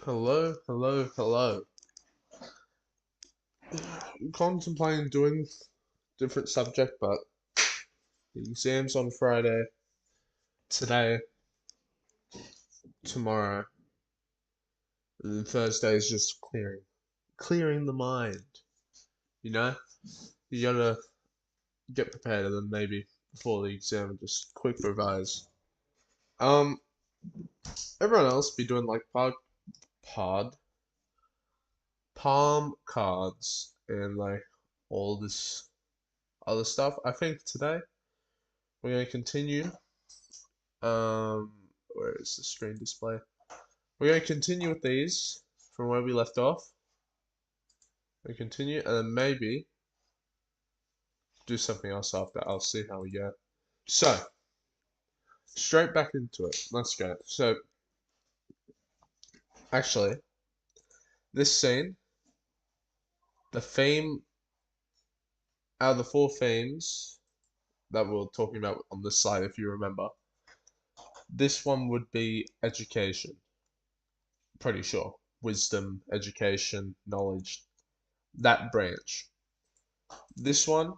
Hello, hello, hello. Contemplating doing different subject, but the exam's on Friday, today, tomorrow, and then Thursday is just clearing the mind. You know, you gotta get prepared, and then maybe before the exam, just quick revise. Um, Everyone else be doing like pod, palm cards, and like all this other stuff. I think today we're gonna continue. Where is the screen display? We're going to continue with these from where we left off. We continue and then maybe do something else after. I'll see how we go. So, straight back into it. Let's go. So, actually, this scene, the theme, out of the four themes that we were talking about on this slide, if you remember, this one would be education. Pretty sure. Wisdom, education, knowledge, that branch. This one,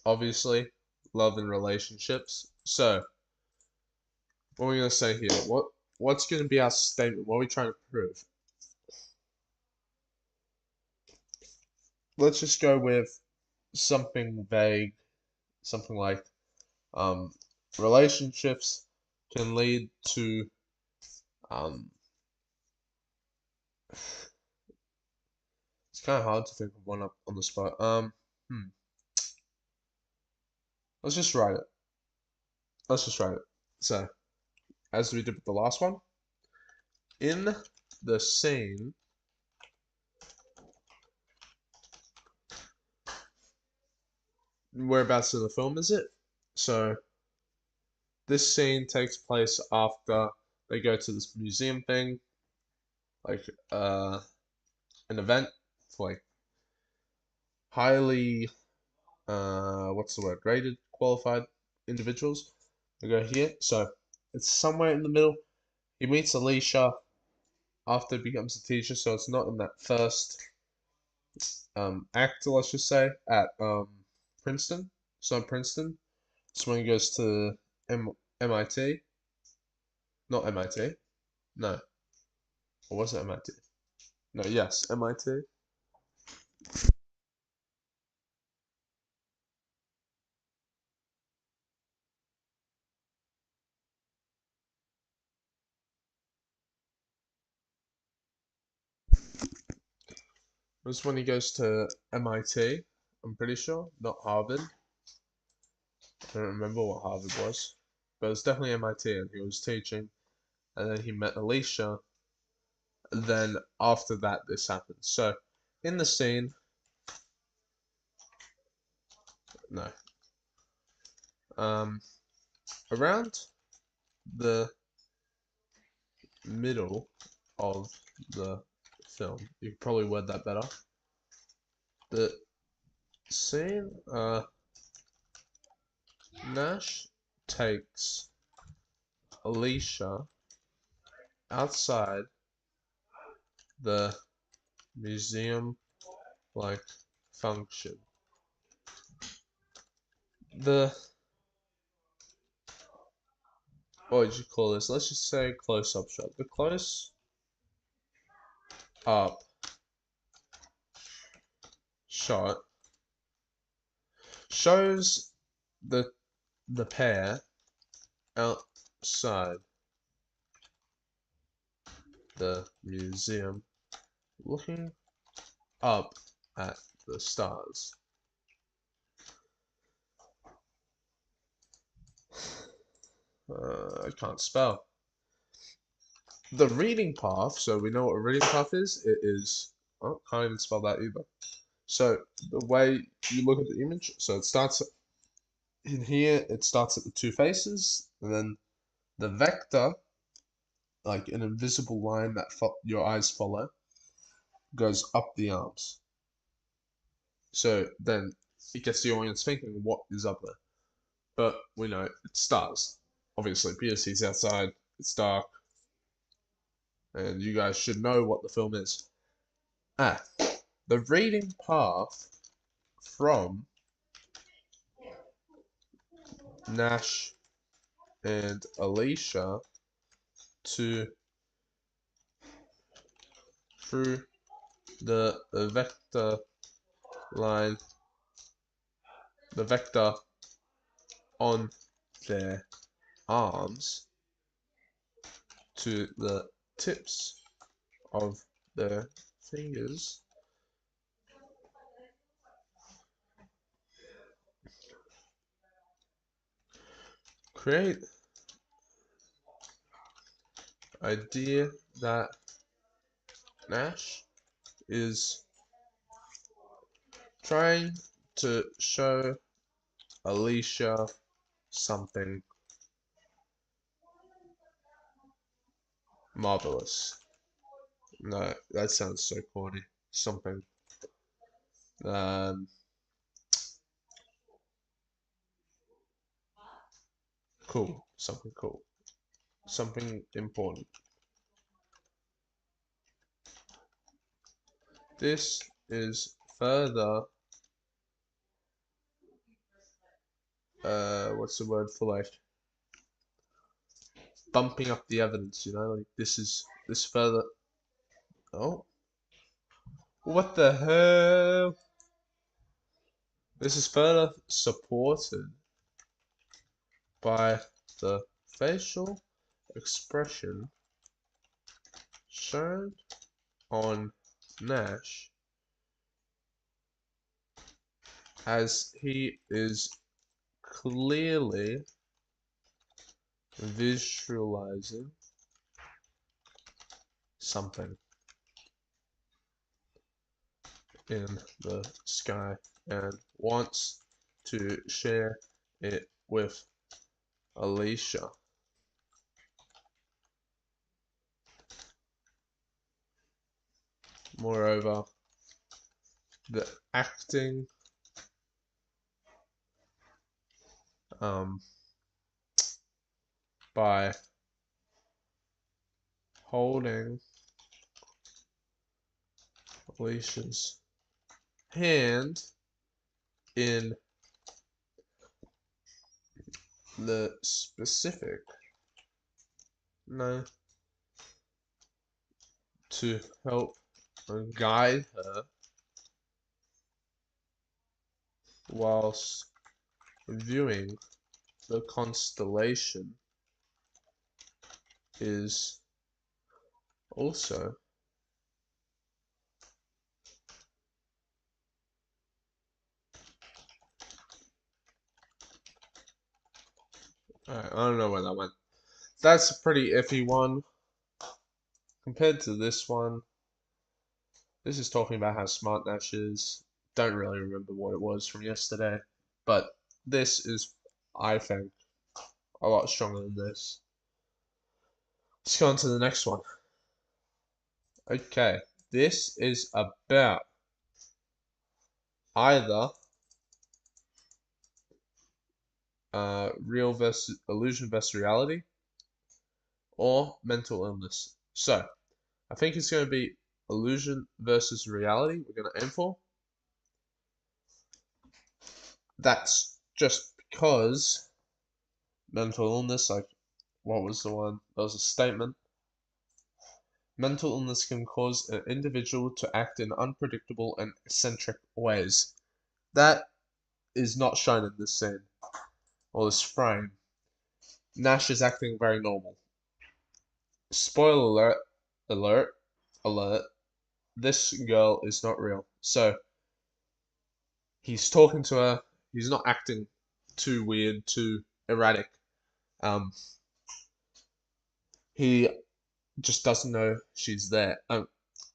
obviously, love and relationships. So, what are we gonna say here? What's gonna be our statement? What are we trying to prove? Let's just go with something vague, something like um, relationships can lead to um, it's kind of hard to think of one up on the spot. Hmm. Let's just write it. Let's just write it. So, as we did with the last one, in the scene, whereabouts in the film is it? So, this scene takes place after they go to this museum thing, like an event for like highly what's the word, rated, qualified individuals. They go here, so it's somewhere in the middle. He meets Alicia after he becomes a teacher, so it's not in that first act, let's just say, at Princeton. It's not Princeton. It's when he goes to MIT. Not MIT. No. Or was it MIT? No, yes, MIT. It was when he goes to MIT, I'm pretty sure, not Harvard. I don't remember what Harvard was, but it was definitely MIT, and he was teaching, and then he met Alicia, and then after that, this happened. So, in the scene, no, um, around the middle of the film, you could probably word that better. The scene, Nash takes Alicia outside the museum like function. The what would you call this? Let's just say close up shot. The close up shot shows the pair outside the museum looking up at the stars. I can't spell. The reading path, so we know what a reading path is. It is, oh, can't even spell that either. So the way you look at the image, so it starts in here, it starts at the two faces, and then the vector, like an invisible line that your eyes follow, goes up the arms. So then it gets the audience thinking, what is up there? But we know it's stars. Obviously, PSC's outside, it's dark. and you guys should know what the film is. The reading path from Nash and Alicia to through the vector line, the vector on their arms to the tips of their fingers create idea that Nash is trying to show Alicia something marvelous. No, that sounds so corny. Something um, cool. Something cool. Something important. This is further what's the word for like bumping up the evidence, you know, like this further. Oh, what the hell? This is further supported by the facial expression shown on Nash as he is clearly visualizing something in the sky and wants to share it with Alicia. Moreover, the acting by holding Alicia's hand in the specific, no, to help guide her whilst viewing the constellation is also I don't know where that went. That's a pretty iffy one compared to this one. This is talking about how smart Nash is. Don't really remember what it was from yesterday, but this is, I think, a lot stronger than this. Let's go on to the next one. Okay, this is about either real versus illusion versus reality or mental illness. So, I think it's going to be illusion versus reality we're going to aim for. That's just because mental illness, like, what was the one? There was a statement. Mental illness can cause an individual to act in unpredictable and eccentric ways. That is not shown in this scene or this frame. Nash is acting very normal. Spoiler alert, alert, this girl is not real. So, he's talking to her, he's not acting too weird, too erratic. He just doesn't know she's there.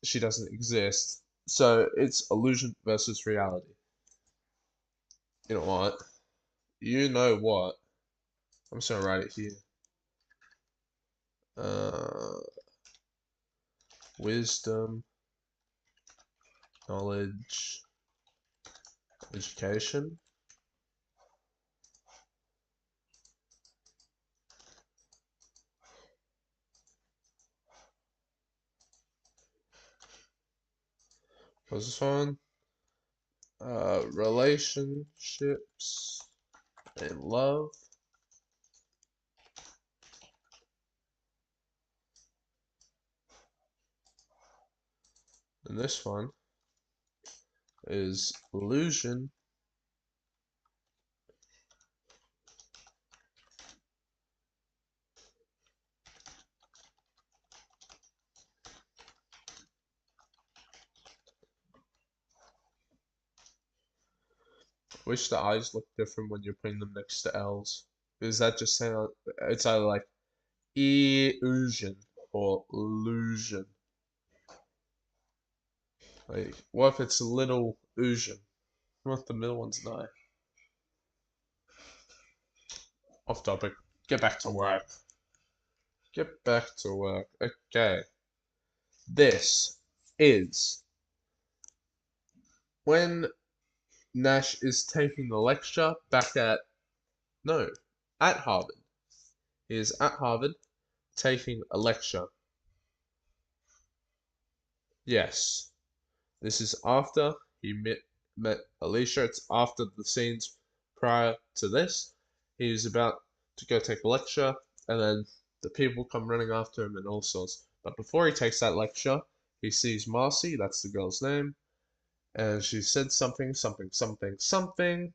She doesn't exist. So it's illusion versus reality. You know what? You know what? I'm just gonna write it here. Wisdom, knowledge, education. What's this one? Relationships and love. And this one is illusion. Wish the eyes look different when you're putting them next to L's. Because that just sound it's either like illusion or illusion. Like, what if it's a little illusion? What if the middle one's an eye? Off topic. Get back to work. Get back to work. Okay. This is when Nash is taking the lecture back at no, at Harvard. He is at Harvard taking a lecture. Yes. This is after he met Alicia. It's after the scenes prior to this. He's about to go take a lecture, and then the people come running after him and all sorts. But before he takes that lecture, he sees Marcy, that's the girl's name, and she said something, something, something, something,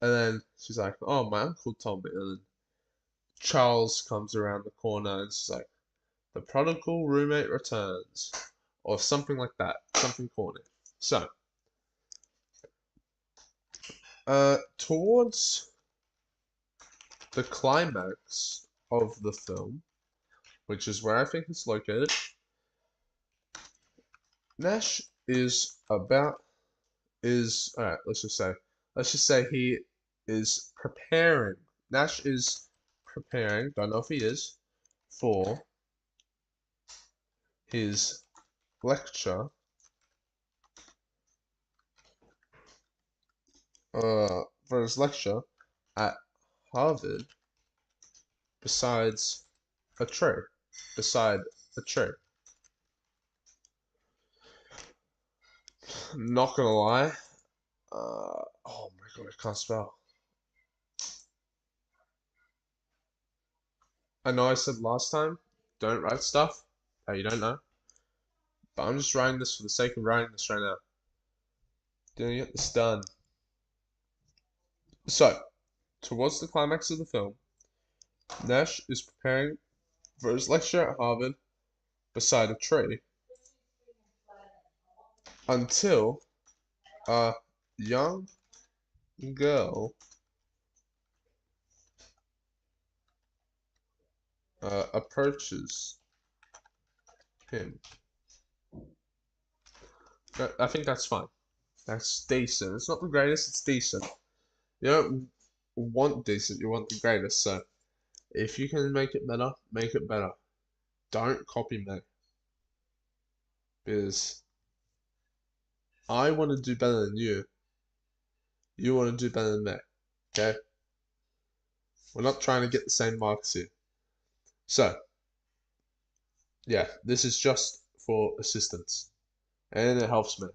and then she's like, "Oh, my uncle told me." And then Charles comes around the corner and she's like, "The prodigal roommate returns," or something like that, something corny. So, towards the climax of the film, which is where I think it's located, Nash alright, let's just say he is preparing. Nash is preparing, don't know if he is, for his lecture, for his lecture at Harvard besides a tree, beside a tree. Not gonna lie, oh my god, I can't spell. I know I said last time, don't write stuff that you don't know, but I'm just writing this for the sake of writing this right now. Gonna get this done. So, towards the climax of the film, Nash is preparing for his lecture at Harvard beside a tree until a young girl approaches him. I think that's fine. That's decent. It's not the greatest, it's decent. You don't want decent, you want the greatest. So, if you can make it better, make it better. Don't copy me. Because I want to do better than you. You want to do better than me. Okay? We're not trying to get the same marks here. So, yeah, this is just for assistance. And it helps me.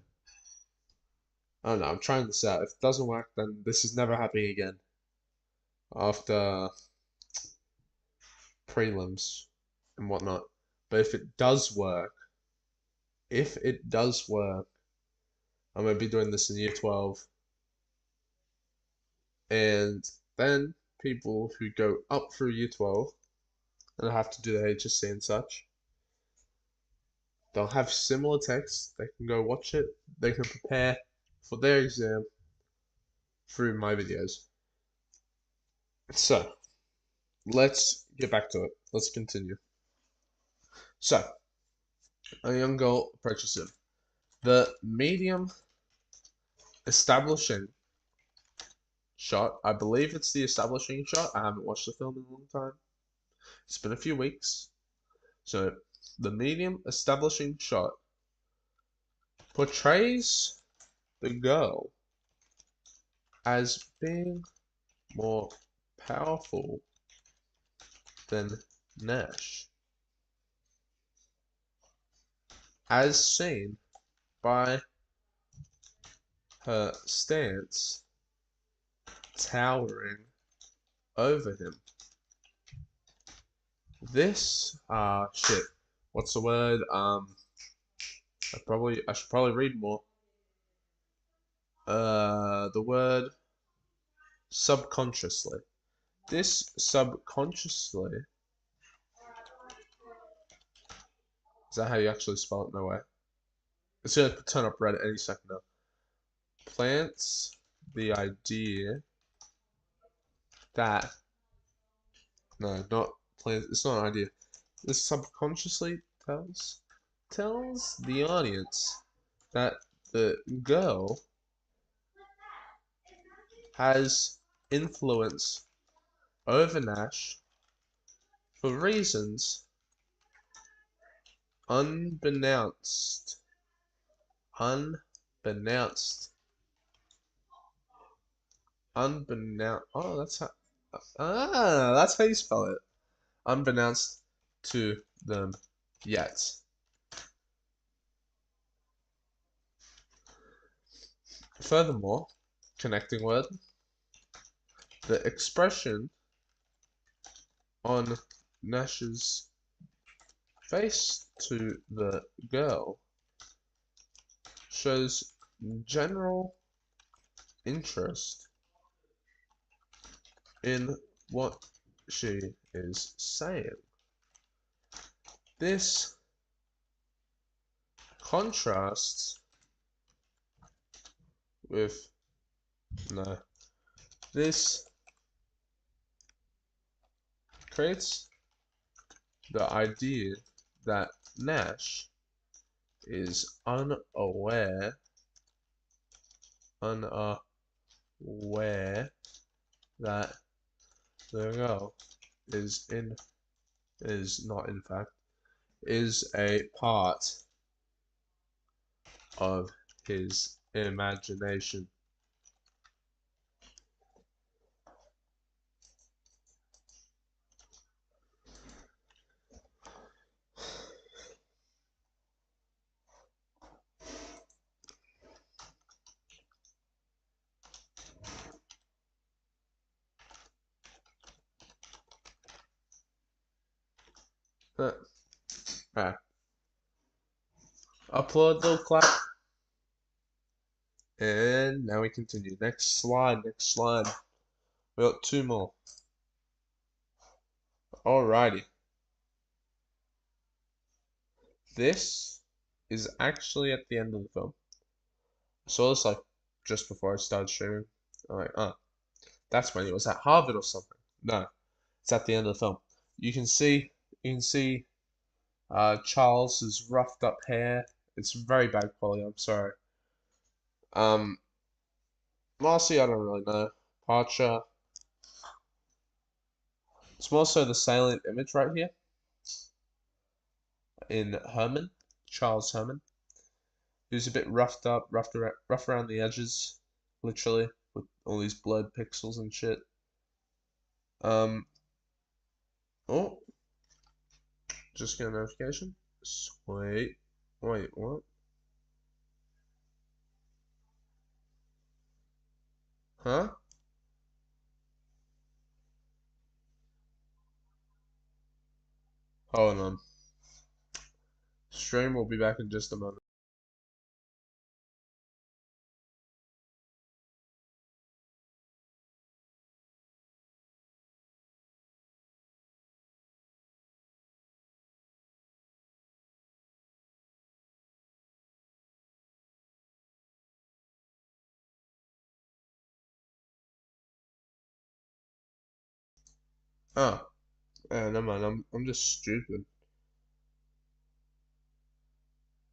I don't know, I'm trying this out. If it doesn't work, then this is never happening again. After prelims and whatnot. But if it does work, I'm going to be doing this in year 12. And then people who go up through year 12 and have to do the HSC and such, they'll have similar texts. They can go watch it. They can prepare for their exam through my videos. So, let's get back to it. Let's continue. So, a young girl approaches him. The medium establishing shot, I believe it's the establishing shot. I haven't watched the film in a long time. It's been a few weeks. So, the medium establishing shot portrays the girl as being more powerful than Nash, as seen by her stance towering over him. This, shit. What's the word? I should probably read more. The word subconsciously. This subconsciously, is that how you actually spell it? No way. It's gonna turn up red any second now. Plants the idea that, no, not plants, it's not an idea. This subconsciously tells the audience that the girl has influence over Nash for reasons unbeknownst. Unbeknownst. Unbeknownst. Oh, that's how you spell it. Unbeknownst to them yet. Furthermore, connecting word, the expression on Nash's face to the girl shows general interest in what she is saying. This contrasts with, no, this creates the idea that Nash is unaware that the girl is a part of his imagination. Alright. Upload, little clap. And now we continue. Next slide. We got two more. Alrighty. This is actually at the end of the film. I saw this like just before I started streaming. I'm like, oh, that's when he was at Harvard or something. No, it's at the end of the film. You can see Charles's roughed up hair. It's very bad quality, I'm sorry. Marcy, I don't really know. Archer. It's more so the salient image right here in Herman, Charles Herman, who's a bit rough around the edges, literally, with all these blurred pixels and shit. Oh, just got a notification. Sweet. Wait, what? Huh? Hold on. Stream will be back in just a moment. Oh, yeah, never mind. I'm just stupid.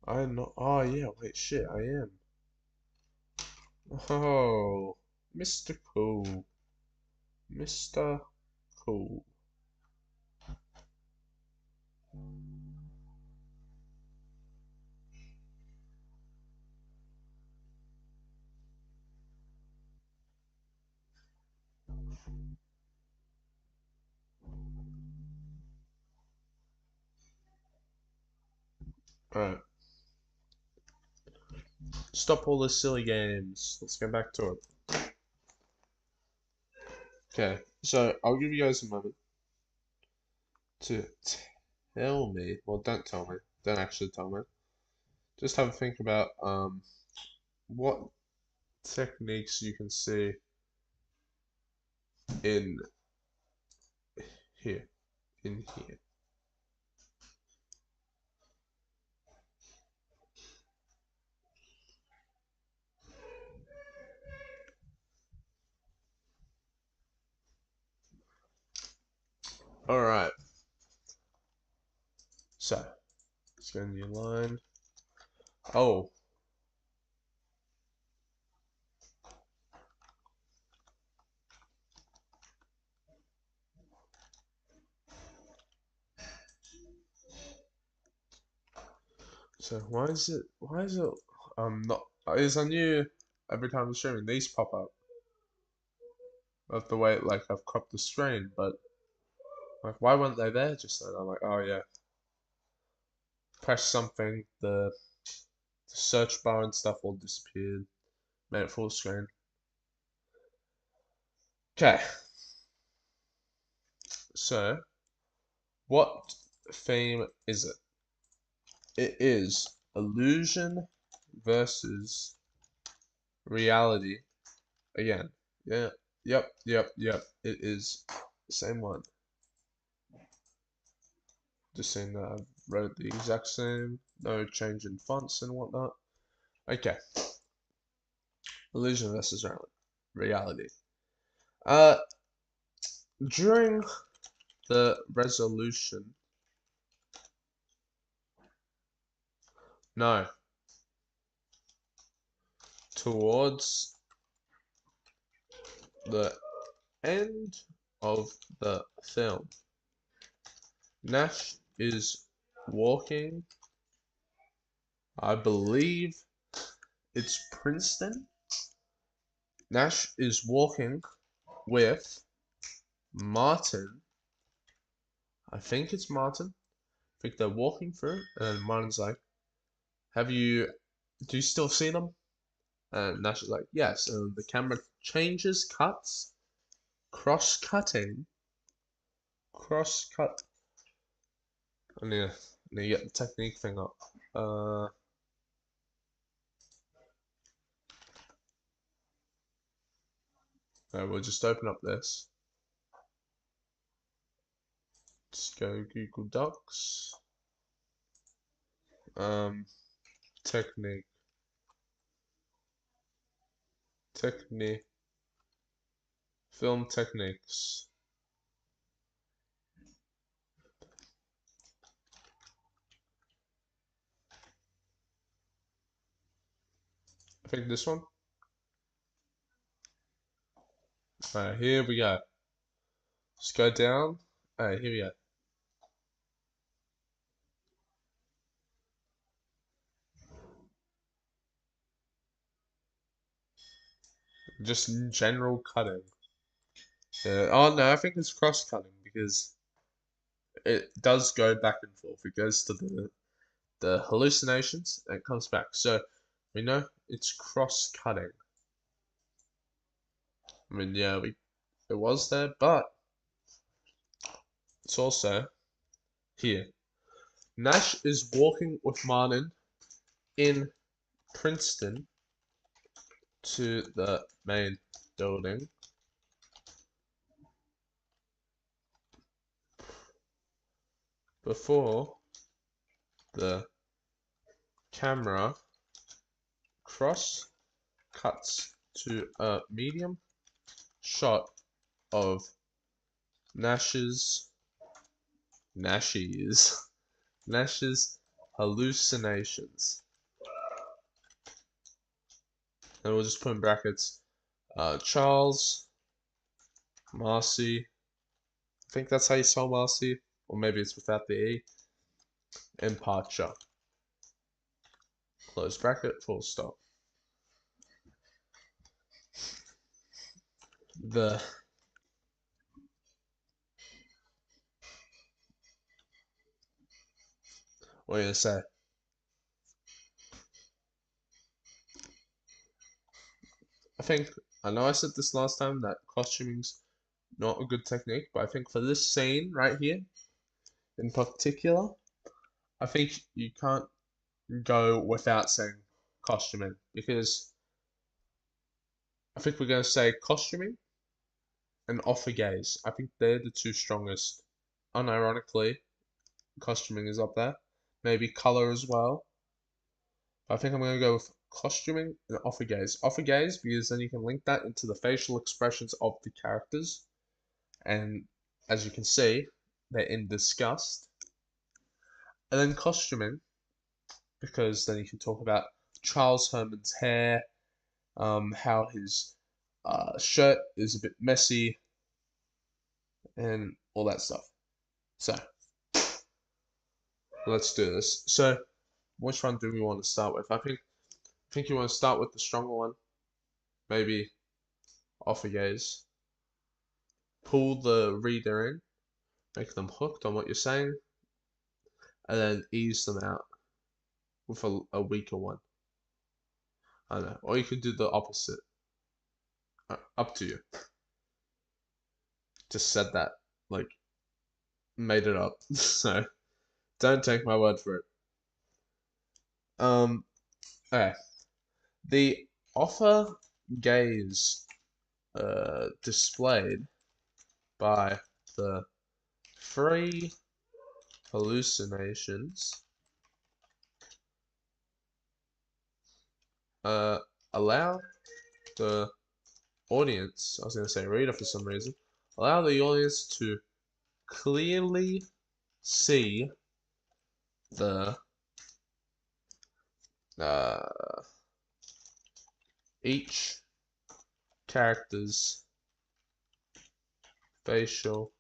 I'm not. Oh yeah, wait, shit, I am. Oh, Mr. Cool, Mr. Cool. Alright. Stop all the silly games. Let's get back to it. Okay, so I'll give you guys a moment to tell me. Well, don't tell me. Don't actually tell me. Just have a think about what techniques you can see in here. In here. Alright. So, let's get a new line. Oh. So why is it not is I knew every time I'm streaming these pop up of the way like I've cropped the screen, but like why weren't they there just then? I'm like, oh yeah. Press something, the search bar and stuff all disappeared. Made it full screen. Okay. So what theme is it? It is illusion versus reality again. Yeah. Yep. It is the same one. Just saying that I've wrote the exact same, no change in fonts and whatnot. Okay. Illusion versus reality. Uh, during the resolution, no, towards the end of the film, Nash is walking, I believe it's Princeton. Nash is walking with Martin. I think it's Martin. I think they're walking through, and Martin's like, do you still see them? And Nash is like, yes. And the camera changes, cuts, cross-cutting, cross-cut. I need to get the technique thing up. We'll just open up this. Just go Google Docs. Technique. Film techniques. I think this one. Alright, here we go. Just go down. Alright, here we go. Just general cutting. Yeah. Oh no, I think it's cross-cutting because it does go back and forth. It goes to the hallucinations and it comes back. So we know it's cross-cutting. I mean, yeah, it was there, but it's also here. Nash is walking with Martin in Princeton to the main building. Before the camera cross cuts to a medium shot of Nash's Nash's hallucinations. And we'll just put in brackets Charles, Marcy, I think that's how you spell Marcy, or maybe it's without the E, and Parcha. Close bracket, full stop. What are you gonna say? I think, I know I said this last time that costuming's not a good technique, but I think for this scene right here in particular, I think you can't go without saying costuming because I think we're going to say costuming and offer gaze. I think they're the two strongest. Unironically, costuming is up there. Maybe color as well. But I think I'm going to go with costuming and offer gaze. Offer gaze because then you can link that into the facial expressions of the characters. And as you can see, they're in disgust. And then costuming, because then you can talk about Charles Herman's hair, how his shirt is a bit messy, and all that stuff. So, let's do this. So, which one do we want to start with? I think you want to start with the stronger one. Maybe offer gaze. Pull the reader in, make them hooked on what you're saying, and then ease them out with a weaker one. I don't know. Or you could do the opposite. Up to you. Just said that, like, made it up. So, don't take my word for it. Okay. The offer gaze displayed by the three hallucinations allow the audience, I was going to say reader for some reason, allow the audience to clearly see the each character's facial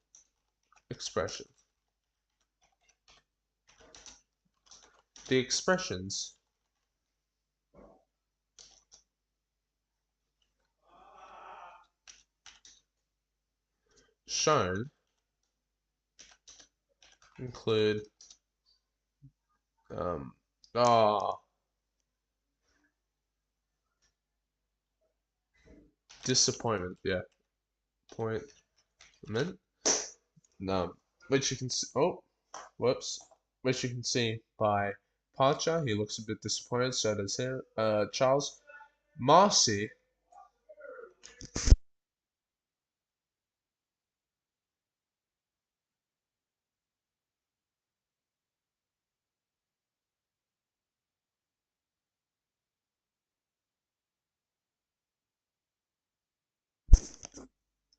expression. The expressions shown include um ah disappointment, yeah, appointment, which you can see, oh, whoops, which you can see by Parcher. He looks a bit disappointed. So does him, Charles. Marcy,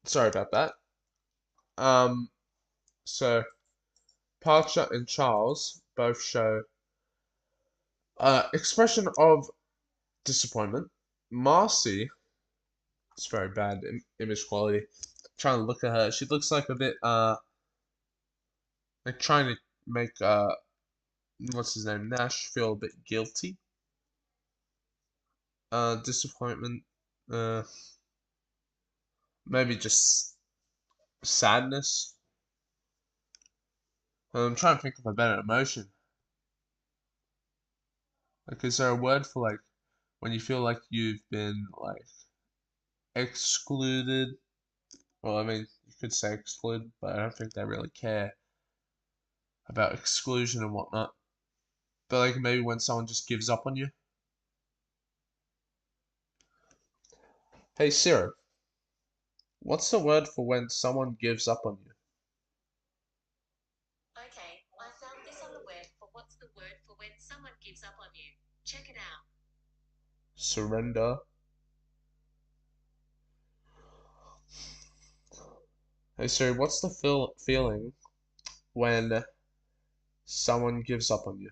sorry about that. Um, so Parcher and Charles both show expression of disappointment. Marcy, it's very bad image quality. Trying to look at her, she looks like a bit like trying to make what's his name, Nash, feel a bit guilty. Disappointment. Maybe just sadness. I'm trying to think of a better emotion. Like, is there a word for like when you feel like you've been like excluded? Well, I mean, you could say excluded, but I don't think they really care about exclusion and whatnot. But like maybe when someone just gives up on you. Hey Siri, what's the word for when someone gives up on you? Okay, I found this on the web for what's the word for when someone gives up on you. Check it out. Surrender. Hey Siri, what's the feeling when someone gives up on you?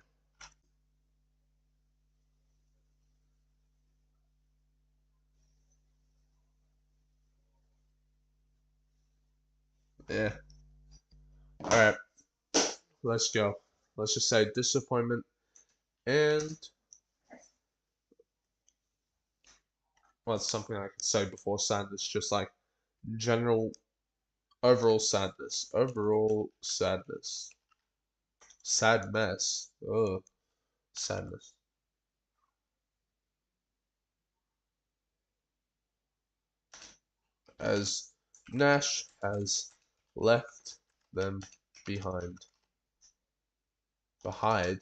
Yeah. Alright, let's go. Let's just say disappointment and well, it's something I could say before sadness, just like general overall sadness. Overall sadness. Sad mess. Ugh. Sadness. as Nash has left them behind. Behind.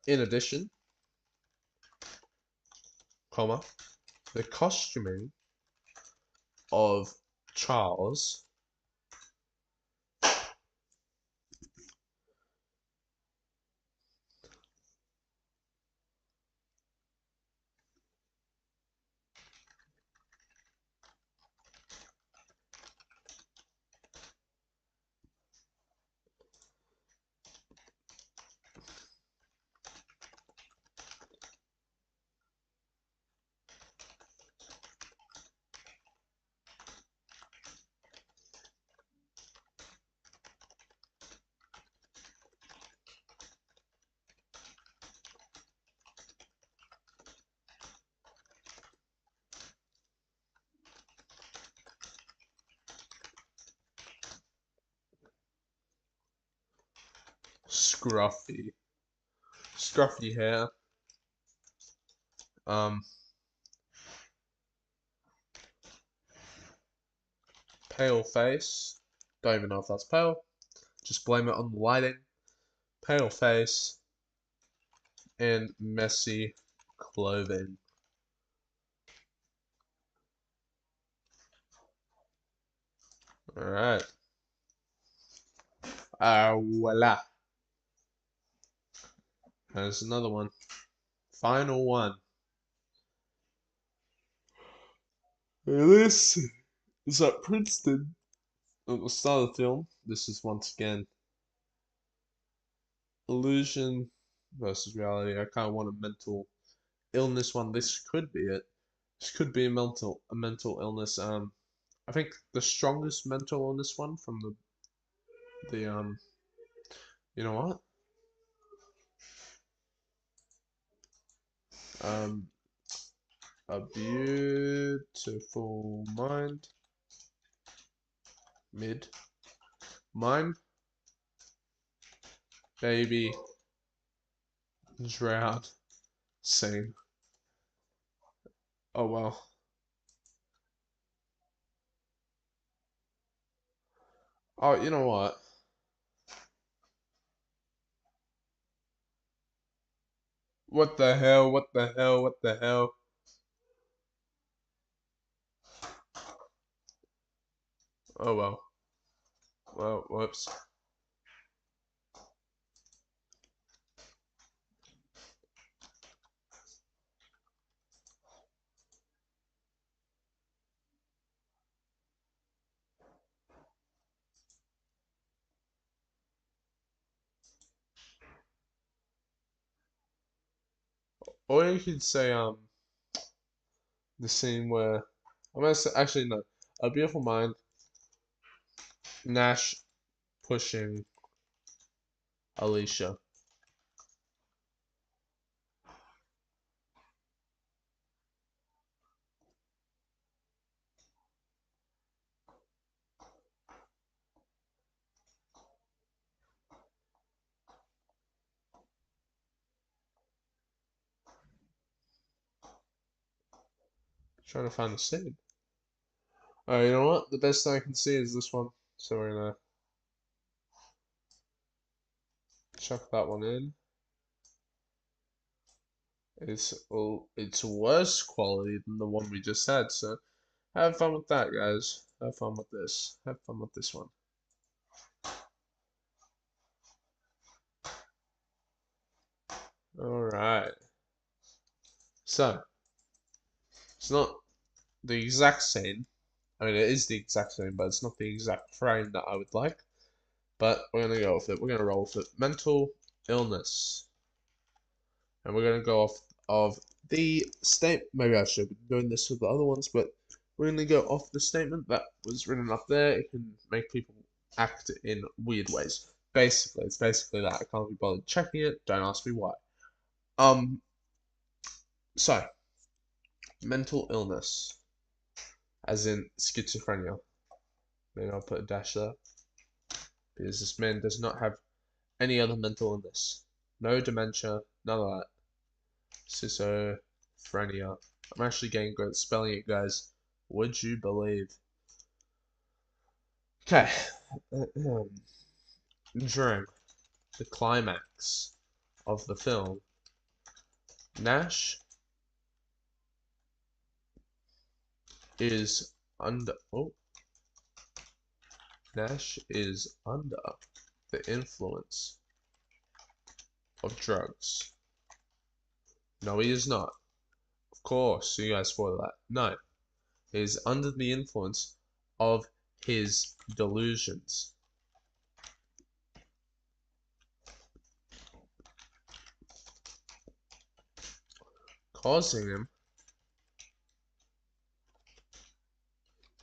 In addition, comma, the costuming of Charles scruffy hair, pale face, don't even know if that's pale, just blame it on the lighting, pale face, and messy clothing. Alright. Voila. There's another one. Final one. This is at Princeton at the start of the film. This is once again illusion versus reality. I kind of want a mental illness one. This could be it. This could be a mental illness. I think the strongest mental illness one from the you know what? A beautiful mind. Mime. Baby. Drowned. Scene. Oh well. Oh, you know what? What the hell? What the hell? What the hell? Oh well. Well, whoops. Or you could say the scene where I'm gonna say actually no. A Beautiful Mind. Nash pushing Alicia. Trying to find the scene. You know what? The best thing I can see is this one. So we're gonna chuck that one in. It's worse quality than the one we just had. So have fun with that, guys. Have fun with this. Have fun with this one. All right. So it's not the exact same. I mean, it is the exact same, but it's not the exact frame that I would like. But we're gonna go with it. We're gonna roll with it. Mental illness, and we're gonna go off of the state. Maybe I should be doing this with the other ones, but we're gonna go off the statement that was written up there. It can make people act in weird ways. Basically, it's basically that. I can't be bothered checking it. Don't ask me why. Um. So, mental illness, as in schizophrenia. Maybe I'll put a dash there because this man does not have any other mental illness. No dementia, none of that. Schizo, schizophrenia. I'm actually getting good at spelling it, guys. Would you believe? Okay. During the climax of the film, Nash is under. Oh, Nash is under the influence of drugs. No, he is not. Of course, you guys spoiled that. No, he is under the influence of his delusions, causing him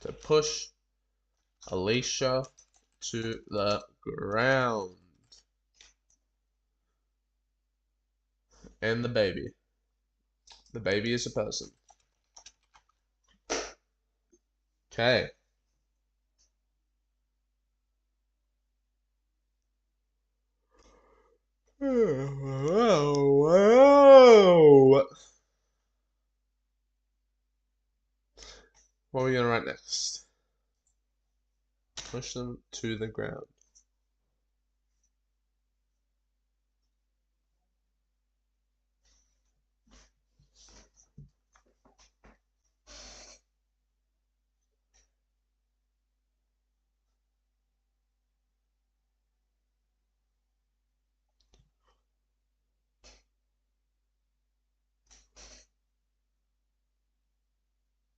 to push Alicia to the ground. And the baby. The baby is a person. Okay. Whoa. What are we gonna write next? Push them to the ground.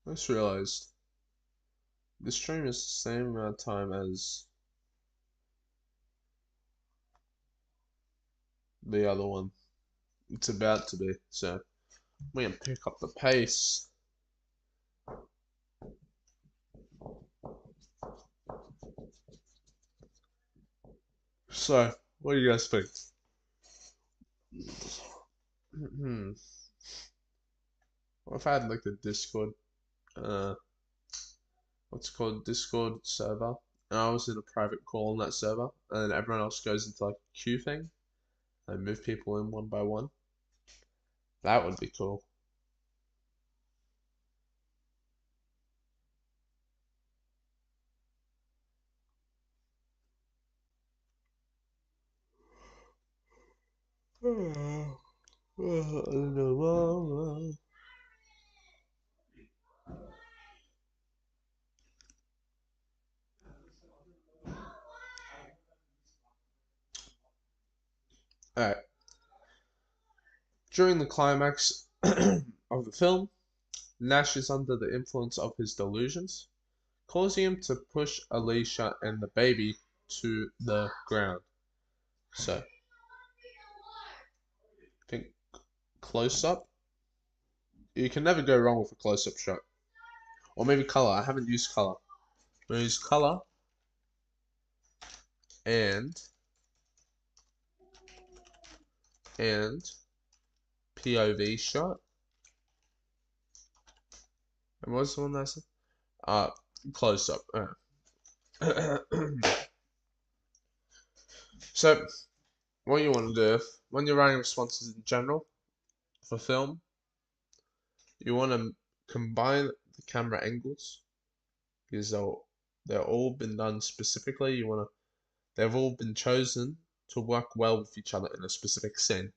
I just realized this stream is the same amount of time as the other one. It's about to be, so we're gonna pick up the pace. So, what do you guys think? What if I had like a Discord, uh, what's it called, Discord server, and I was in a private call on that server, and then everyone else goes into like a queue thing, and move people in one by one? That would be cool. Alright. During the climax of the film, Nash is under the influence of his delusions, causing him to push Alicia and the baby to the ground. So, think close up. You can never go wrong with a close up shot. Or maybe color. I haven't used color. I'm gonna use color and POV shot. And what was the one that I said? Close up. So, what you want to do when you're writing responses in general for film, you want to combine the camera angles because they're all been done specifically. They've all been chosen to work well with each other in a specific scene.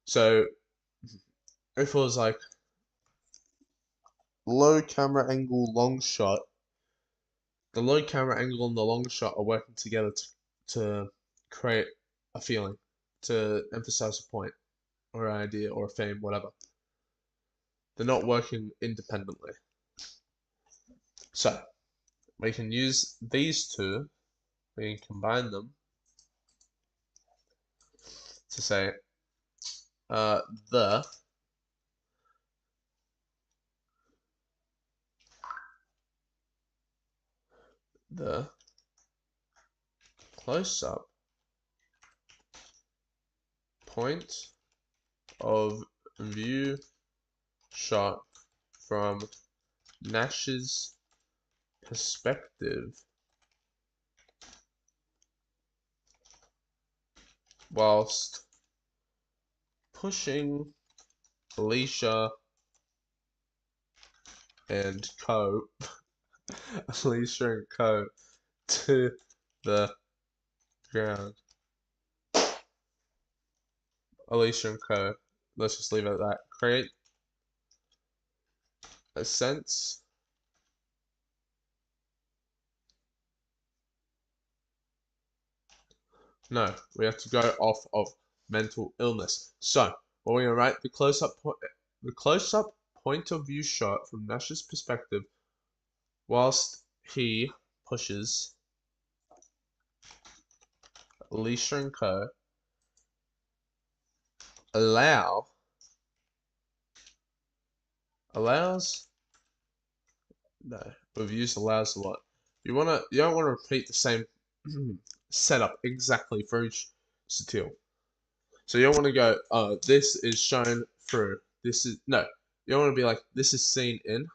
So if it was like low camera angle long shot, the low camera angle and the long shot are working together to create a feeling, to emphasize a point or an idea or a theme, whatever. They're not working independently. So we can use these two, we can combine them to say the close-up point of view shot from Nash's perspective whilst pushing Alicia and Co. Alicia and Co. to the ground. Alicia and Co. Let's just leave it at that. Create a sense No, we have to go off of mental illness. So, we're going to write the close-up point of view shot from Nash's perspective whilst he pushes Alicia and Co. Allow allows no, we've used allows a lot. You don't wanna repeat the same setup exactly for each satil. So you don't want to go, this is shown through. This is no. You don't want to be like, this is seen in,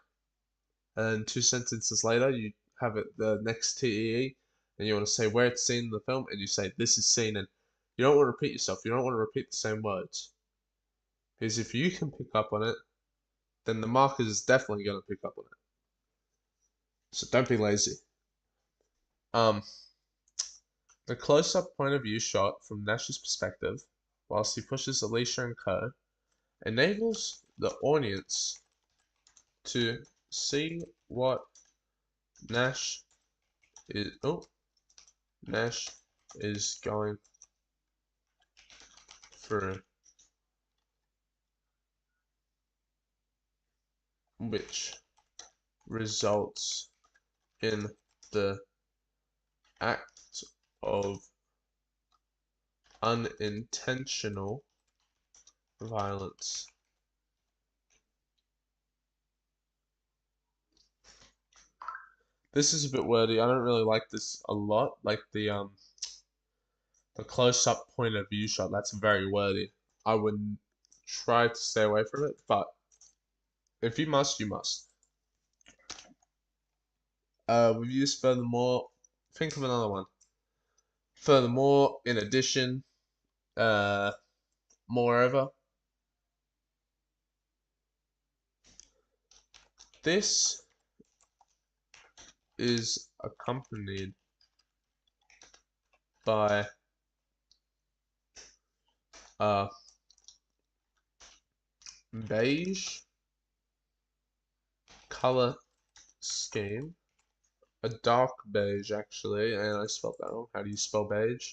and two sentences later you have it the next TEE, and you want to say where it's seen in the film, and you say this is seen in. You don't want to repeat yourself. You don't want to repeat the same words, because if you can pick up on it, then the marker is definitely going to pick up on it. So don't be lazy. Um, the close-up point of view shot from Nash's perspective, whilst he pushes Alicia and Co, enables the audience to see what Nash Nash is going through, which results in the act of unintentional violence. This is a bit wordy. I don't really like this a lot. Like the close-up point of view shot. That's very wordy. I would try to stay away from it, but if you must, you must. We've used furthermore. Think of another one. Furthermore, in addition, moreover. This is accompanied by a beige color scheme. A dark beige, actually, and I spelled that wrong. How do you spell beige?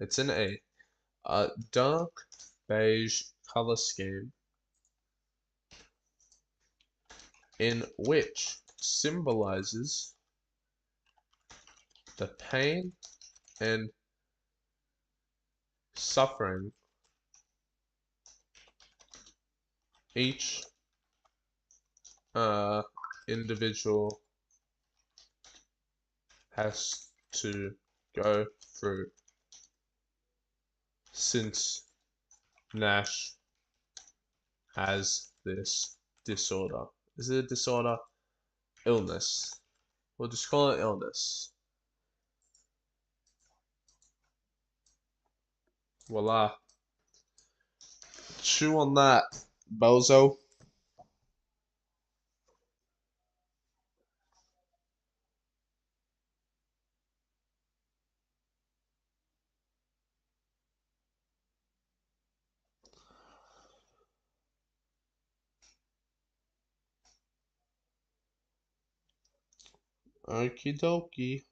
It's an A. A dark beige color scheme in which symbolizes the pain and suffering each individual has to go through since Nash has this disorder. Is it a disorder? Illness. We'll just call it illness. Voila. Chew on that, bozo. Okie dokie.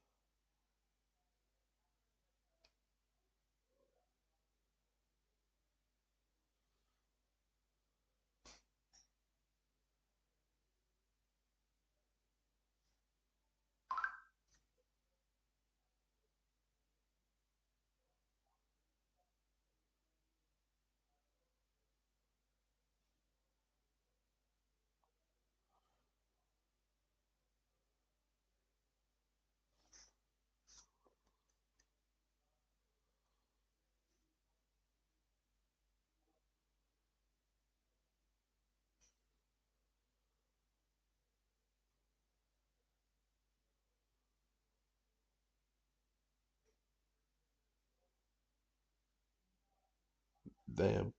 Damn.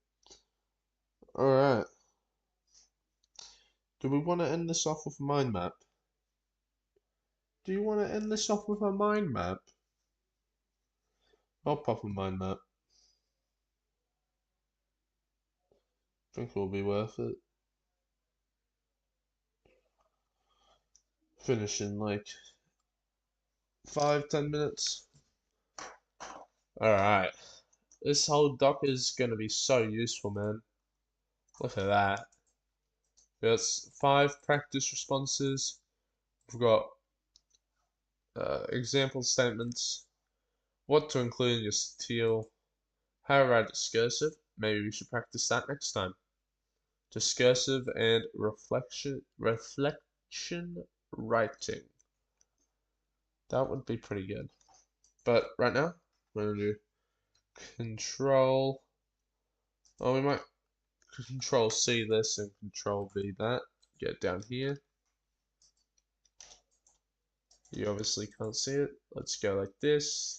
Alright. Do we want to end this off with a mind map? Do you want to end this off with a mind map? I'll pop a mind map. Think it'll be worth it. Finish in like 5-10 minutes. Alright. This whole doc is gonna be so useful, man. Look at that. That's 5 practice responses. We've got example statements. What to include in your steel. How to write discursive. Maybe we should practice that next time. Discursive and reflection writing. That would be pretty good. But right now, we're gonna do control. Oh, we might control C this and control V that. Get down here. You obviously can't see it. Let's go like this.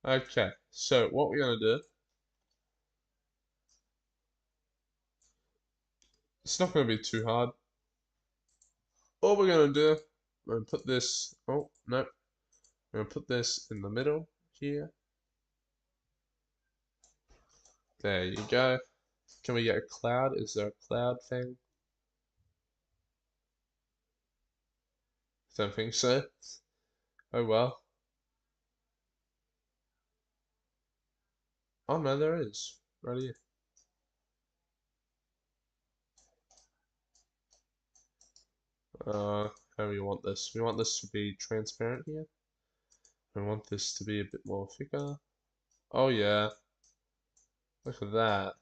Okay, so what we're gonna do, it's not gonna be too hard. All we're gonna do, we're gonna put this, oh, no. We're gonna put this in the middle here. There you go. Can we get a cloud? Is there a cloud thing? Don't think so. Oh well. Oh no, there is. Right here. How do we want this? We want this to be transparent here. We want this to be a bit more thicker. Oh yeah. Look at that.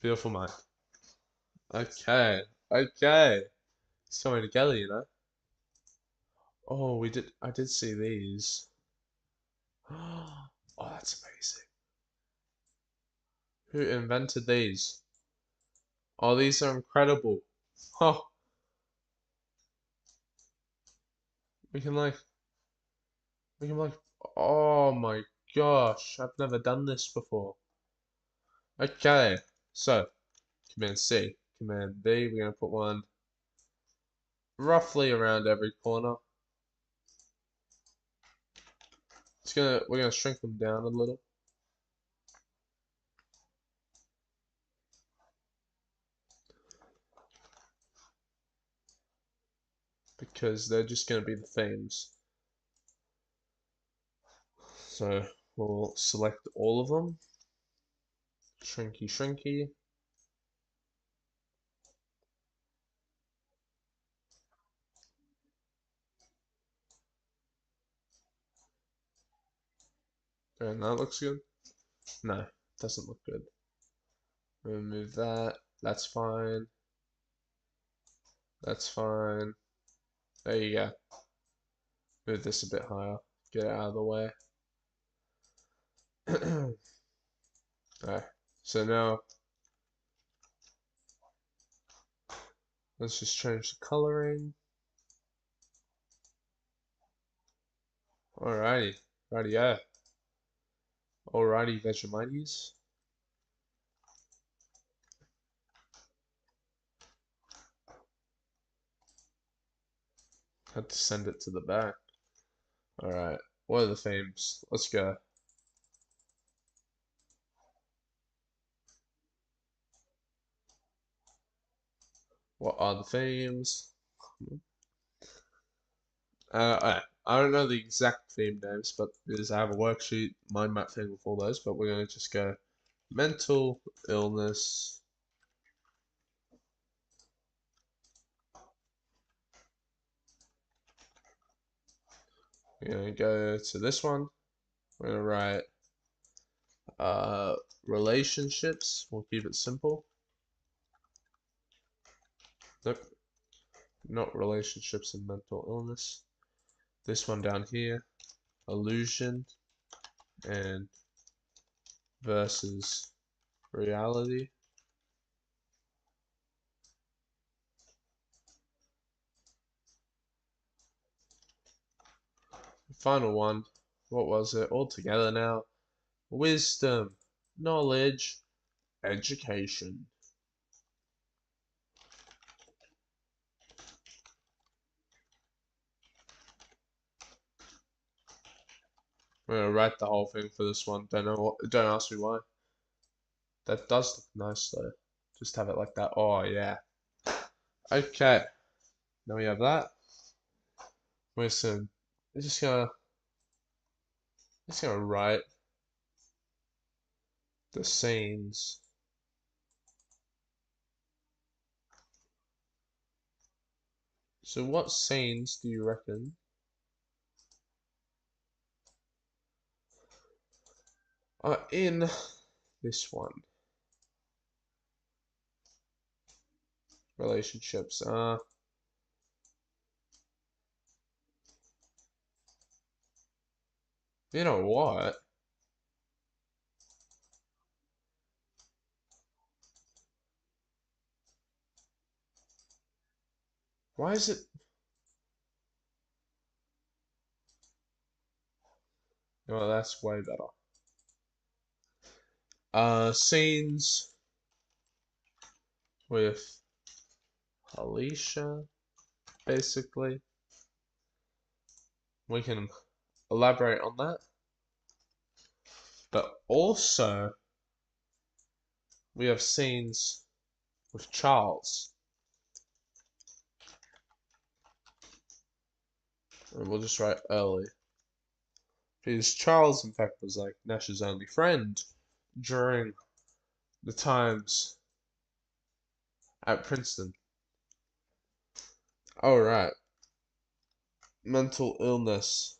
Beautiful mind. Okay. Okay. It's coming together, you know. Oh, I did see these. Oh, that's amazing. Who invented these? Oh, these are incredible. Oh, we can like, we can like, oh my gosh, I've never done this before. Okay, so Command C, Command B, we're gonna put one roughly around every corner. We're gonna shrink them down a little because they're just gonna be the themes. So we'll select all of them. Shrinky, shrinky. And that looks good. No, doesn't look good. Remove that. That's fine. That's fine. There you go. Move this a bit higher. Get it out of the way. Alright. So now let's just change the coloring. Alrighty. Rightio. Alrighty, Vegemites. Had to send it to the back. Alright. What are the themes? Let's go. What are the themes? I don't know the exact theme names, but I have a worksheet, mind map thing with all those, but we're going to just go mental illness. We're going to go to this one. We're going to write relationships. We'll keep it simple. Nope, not relationships and mental illness. This one down here, illusion and versus reality. Final one, What was it? All together now. Wisdom, knowledge, education. I'm gonna write the whole thing for this one. Don't know what, don't ask me why. That does look nice though. Just have it like that. Oh yeah. Okay. Now we have that. Listen. I'm just gonna write the scenes. So what scenes do you reckon are in this one? Relationships. You know what? Why is it? Oh, that's way better. Scenes with Alicia, basically. We can elaborate on that. But also, we have scenes with Charles. And we'll just write early. Because Charles, in fact, was like Nash's only friend during the times at Princeton. Alright. Mental illness.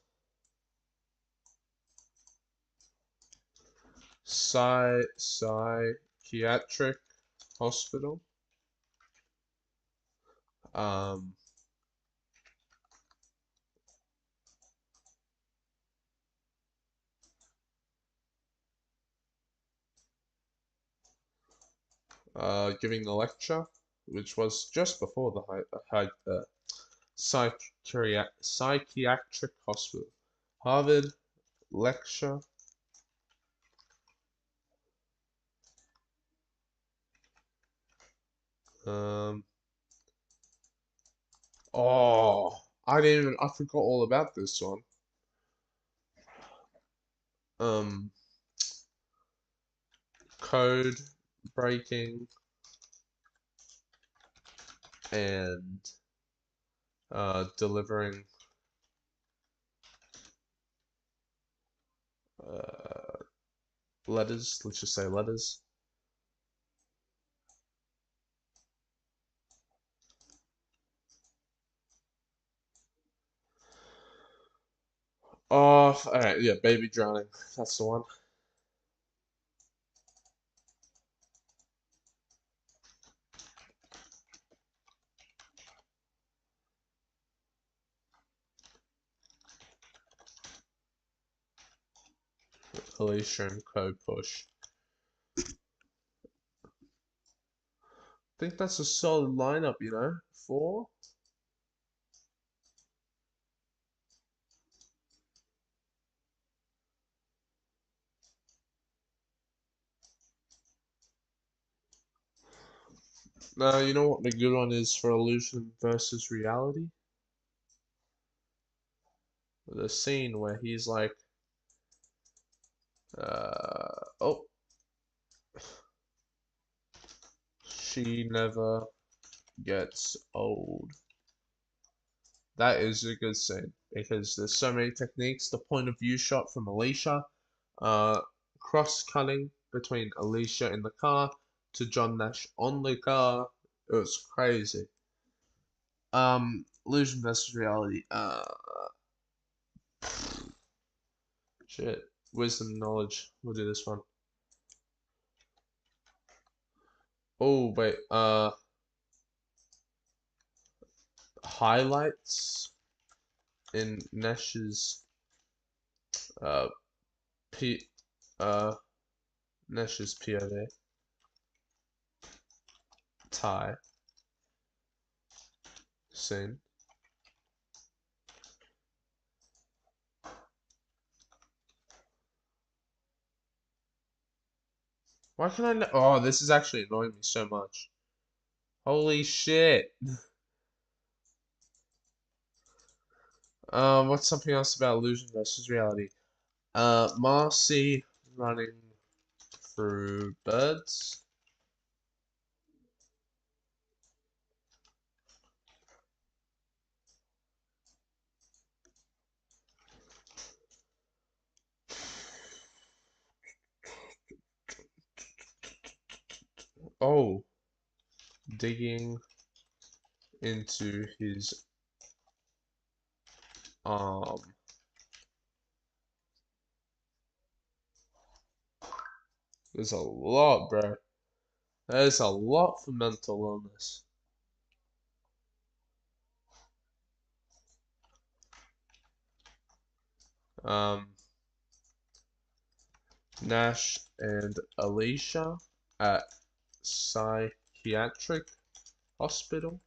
Psychiatric hospital. Um, Giving the lecture, which was just before the psychiatric hospital. Harvard lecture. Um, oh, I forgot all about this one. Um, Code breaking and delivering uh, letters. Let's just say letters. Oh, alright, yeah, baby drowning. That's the one. Alicia and Code push. I think that's a solid lineup, you know. Four. Now, you know what the good one is for illusion versus reality? The scene where he's like, oh, she never gets old. That is a good scene because there's so many techniques. The point of view shot from Alicia, uh, cross-cutting between Alicia in the car to John Nash on the car. It was crazy. Illusion versus reality. Shit. Wisdom, knowledge. We'll do this one. Oh wait. Highlights in Nash's uh P Nash's POV. Tie. Scene. Why can I know? Oh, this is actually annoying me so much. Holy shit. What's something else about illusion versus reality? Marcy running through birds. Oh, digging into his arm. There's a lot, bro. There's a lot for mental illness. Um, Nash and Alicia at psychiatric hospital.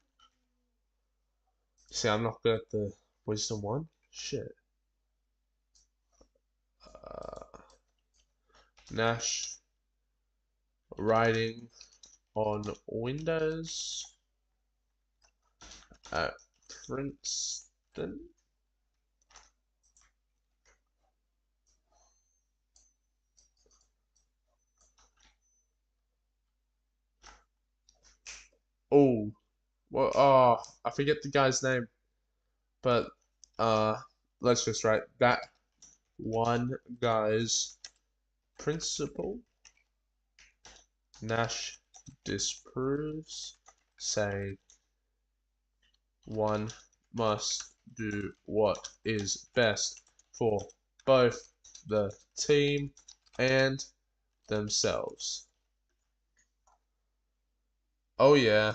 See, I'm not good at the wisdom one. Shit. Uh, Nash writing on Windows at Princeton. Oh, well, oh, I forget the guy's name, but uh, let's just write that one guy's principle. Nash disproves, saying one must do what is best for both the team and themselves. Oh yeah,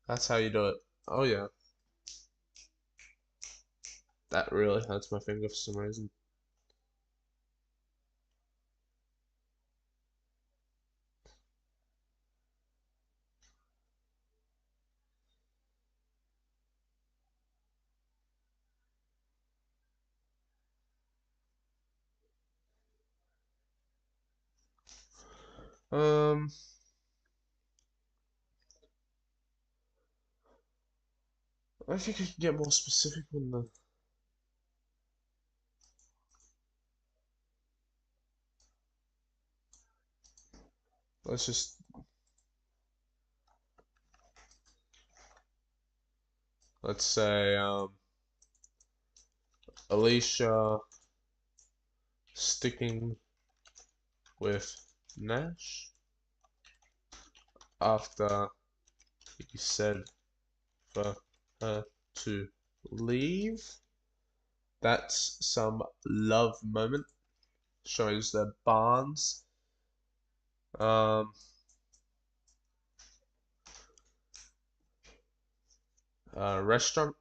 that's how you do it. Oh yeah, that really hurts my finger for some reason. Um, I think I can get more specific with the. Let's just. Let's say Alicia sticking with Nash after he said for her to leave. That's some love moment. Shows the Barnes um, restaurant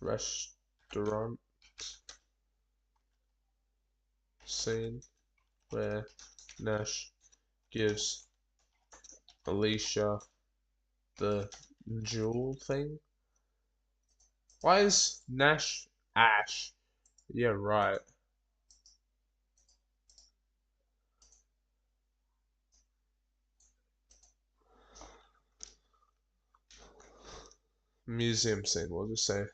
restaurant scene where Nash gives Alicia the jewel thing. Why is Nash Ash? Yeah, right. Museum scene, we'll just say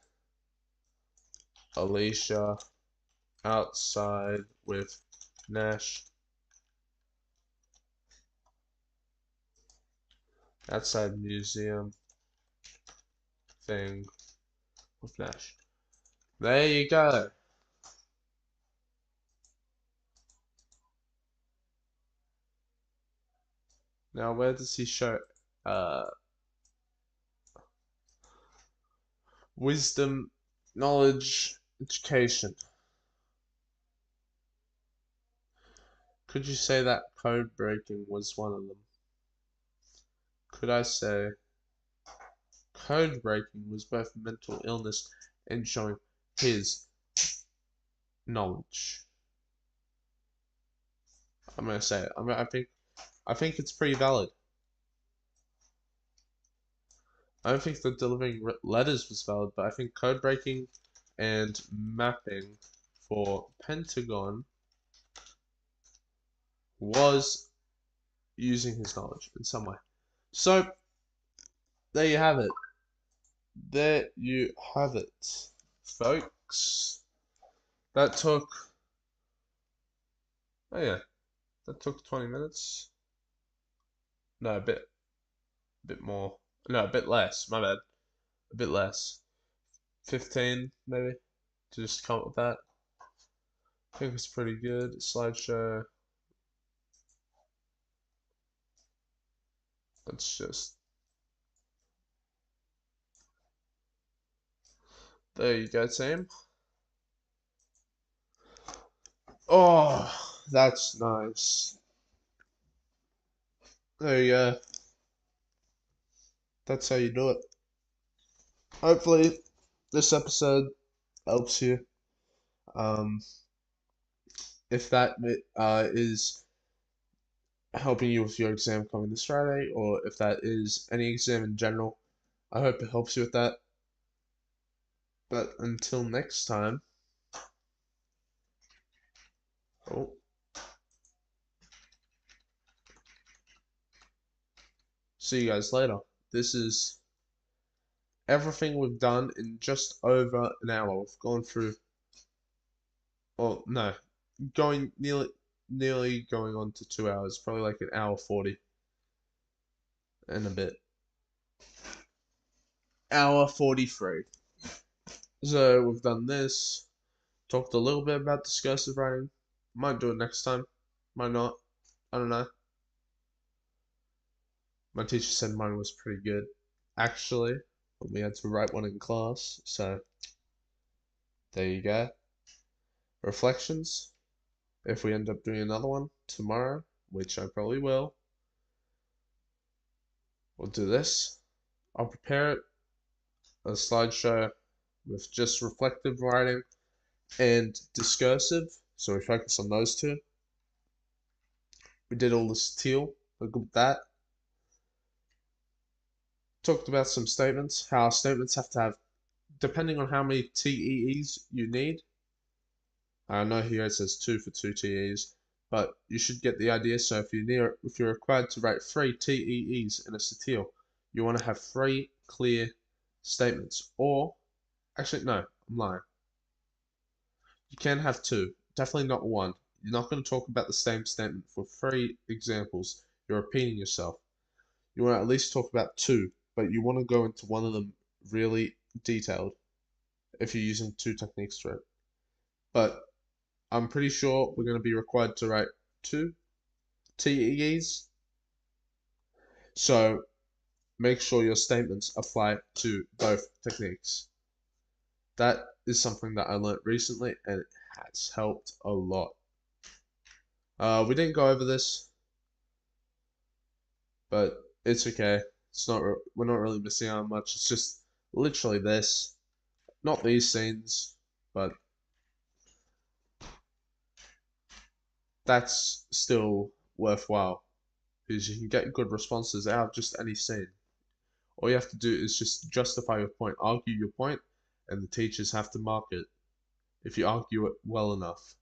Alicia outside with Nash. Outside museum thing with Nash. There you go. Now where does he show uh wisdom, knowledge, education? Could you say that code breaking was one of them? Could I say code breaking was both mental illness and showing his knowledge? I'm gonna say it. I think it's pretty valid. I don't think the delivering letters was valid, but I think code breaking and mapping for Pentagon was using his knowledge in some way. So there you have it. There you have it, folks. That took, oh yeah, that took 20 minutes. No, a bit more. No, a bit less. My bad. A bit less. 15 maybe to just come up with that. I think it's pretty good. Slideshow. Let's just. There you go, team. Oh, that's nice. There you go. That's how you do it. Hopefully, this episode helps you. Um, if that is helping you with your exam coming this Friday, or if that is any exam in general, I hope it helps you with that. But until next time, oh, see you guys later. This is everything we've done in just over an hour. We've gone through, well, no, going nearly going on to 2 hours, probably like an hour 40 and a bit. Hour 43. So we've done this, talked a little bit about discursive writing. Might do it next time, might not. I don't know. My teacher said mine was pretty good, actually, when we had to write one in class. So there you go. Reflections. If we end up doing another one tomorrow, which I probably will, we'll do this. I'll prepare it, a slideshow with just reflective writing and discursive. So we focus on those two. We did all this teal. We're good with that. Talked about some statements, how statements have to have, depending on how many TEEs you need. I know here it says 2 for 2 TEEs, but you should get the idea. So if you're required to write 3 TEEs in a satir, you want to have 3 clear statements. Or actually, no, I'm lying. You can have 2, definitely not 1. You're not going to talk about the same statement for 3 examples. You're repeating yourself. You want to at least talk about 2, but you want to go into one of them really detailed if you're using 2 techniques for it. But I'm pretty sure we're going to be required to write 2 TEEs. So make sure your statements apply to both techniques. That is something that I learned recently, and it has helped a lot. We didn't go over this, but it's okay. It's not. We're not really missing out on much. It's just literally this, not these scenes, but that's still worthwhile because you can get good responses out of just any scene. All you have to do is just justify your point, argue your point, and the teachers have to mark it if you argue it well enough.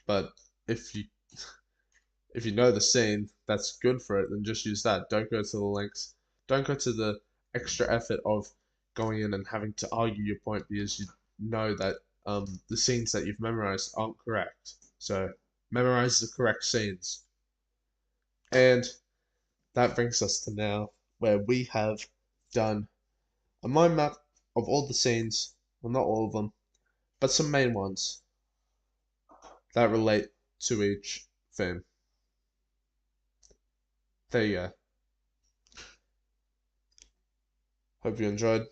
But if you know the scene that's good for it, then just use that. Don't go to the lengths. Don't go to the extra effort of going in and having to argue your point because you know that the scenes that you've memorized aren't correct. So memorize the correct scenes. And that brings us to now, where we have done a mind map of all the scenes, well, not all of them, but some main ones that relate to each theme. There you go. Hope you enjoyed.